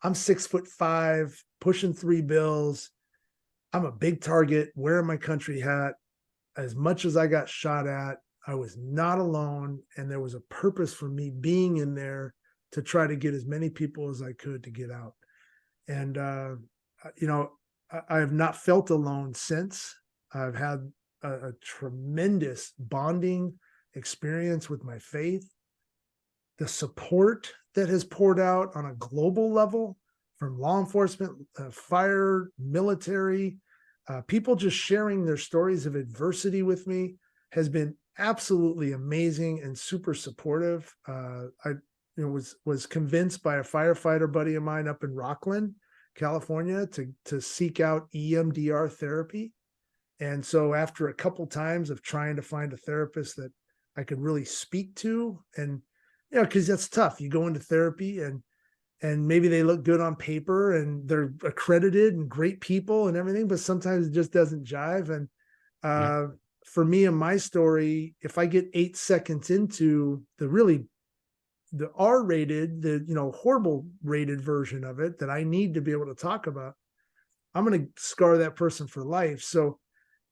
I'm 6'5", pushing 3 bills. I'm a big target, wearing my country hat. As much as I got shot at, I was not alone. And there was a purpose for me being in there to try to get as many people as I could to get out. And, you know, I have not felt alone since. I've had a tremendous bonding experience with my faith. The support that has poured out on a global level from law enforcement, fire, military, people just sharing their stories of adversity with me has been absolutely amazing and super supportive. I was convinced by a firefighter buddy of mine up in Rockland, California, to seek out EMDR therapy. And so after a couple times of trying to find a therapist that I could really speak to, and because that's tough. You go into therapy and maybe they look good on paper and they're accredited and great people and everything, but sometimes it just doesn't jive. And Yeah. for me and my story, if I get 8 seconds into the R-rated, the horrible rated version of it that I need to be able to talk about, I'm going to scar that person for life. So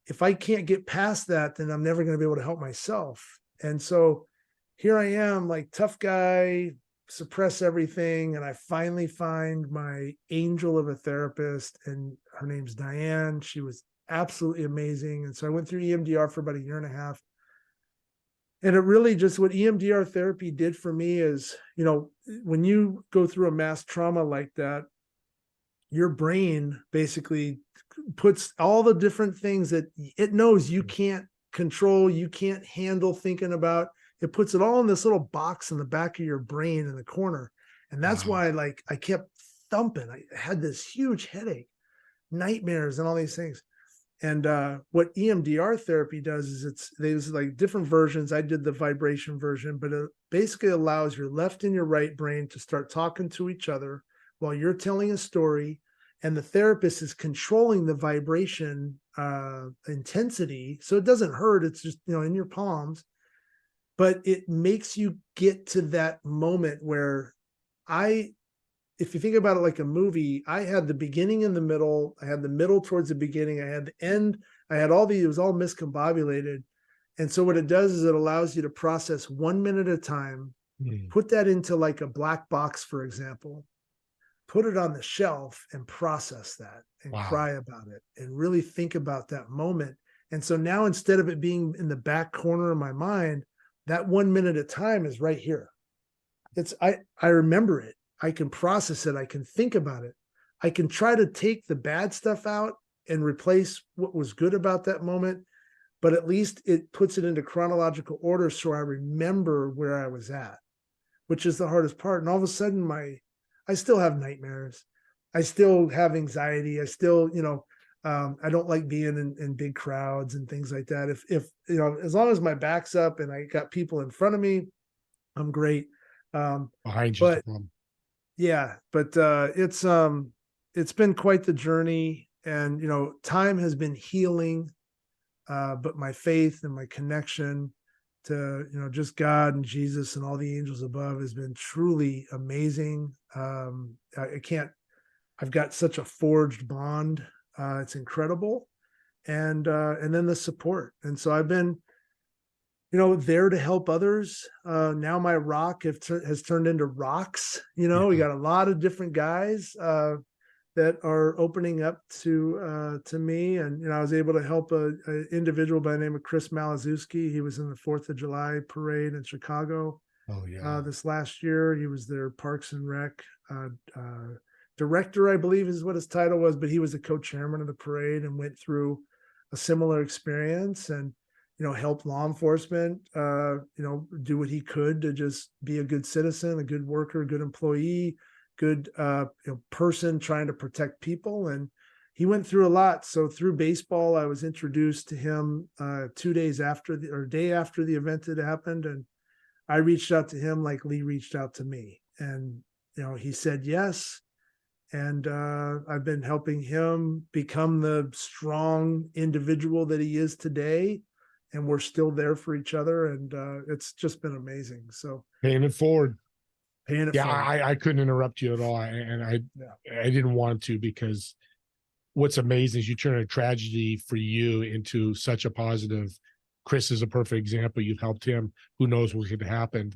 if I can't get past that, then I'm never going to be able to help myself. And so here I am, like tough guy, suppress everything. And I finally find my angel of a therapist, and her name's Diane. She was absolutely amazing. And so I went through EMDR for about a year and a half. And it really just, what EMDR therapy did for me is, when you go through a mass trauma like that, your brain basically puts all the different things that it knows you can't control, you can't handle thinking about. It puts it all in this little box in the back of your brain in the corner. And that's Wow. why, I kept thumping. I had this huge headache, nightmares, and all these things. And what EMDR therapy does is there's like different versions. I did the vibration version, but it basically allows your left and your right brain to start talking to each other while you're telling a story, and the therapist is controlling the vibration intensity, so it doesn't hurt. It's just in your palms, but it makes you get to that moment where if you think about it like a movie, I had the beginning and the middle. I had the middle towards the beginning. I had the end. I had it was all miscombobulated. And so what it does is it allows you to process 1 minute at a time, put that into like a black box, for example, put it on the shelf and process that and Wow. cry about it and really think about that moment. And so now, instead of it being in the back corner of my mind, that 1 minute at a time is right here. I remember it. I can process it. I can think about it. I can try to take the bad stuff out and replace what was good about that moment, but at least it puts it into chronological order so I remember where I was at, which is the hardest part. And all of a sudden, I still have nightmares. I still have anxiety. I still, I don't like being in big crowds and things like that. If as long as my back's up and I got people in front of me, I'm great. Behind you is the But problem. yeah, but it's been quite the journey, and time has been healing, but my faith and my connection to just God and Jesus and all the angels above has been truly amazing. I can't. I've got such a forged bond. It's incredible, and then the support. And so I've been there to help others. Now my rock has turned into rocks. Yeah. We got a lot of different guys that are opening up to me, and I was able to help a individual by the name of Chris Malazewski. He was in the 4th of July parade in Chicago Oh, yeah. this last year. He was their Parks and Rec director, I believe is what his title was, but he was the co-chairman of the parade and went through a similar experience, and help law enforcement, do what he could to just be a good citizen, a good worker, good employee, good person trying to protect people. And he went through a lot. So through baseball, I was introduced to him 2 days after day after the event had happened, and I reached out to him like Lee reached out to me, and he said yes. And I've been helping him become the strong individual that he is today, and we're still there for each other, and it's just been amazing. So Paying it forward. paying it Yeah, forward. I couldn't interrupt you at all, and I didn't want to, because what's amazing is you turn a tragedy for you into such a positive. Chris is a perfect example. You've helped him. Who knows what could happen?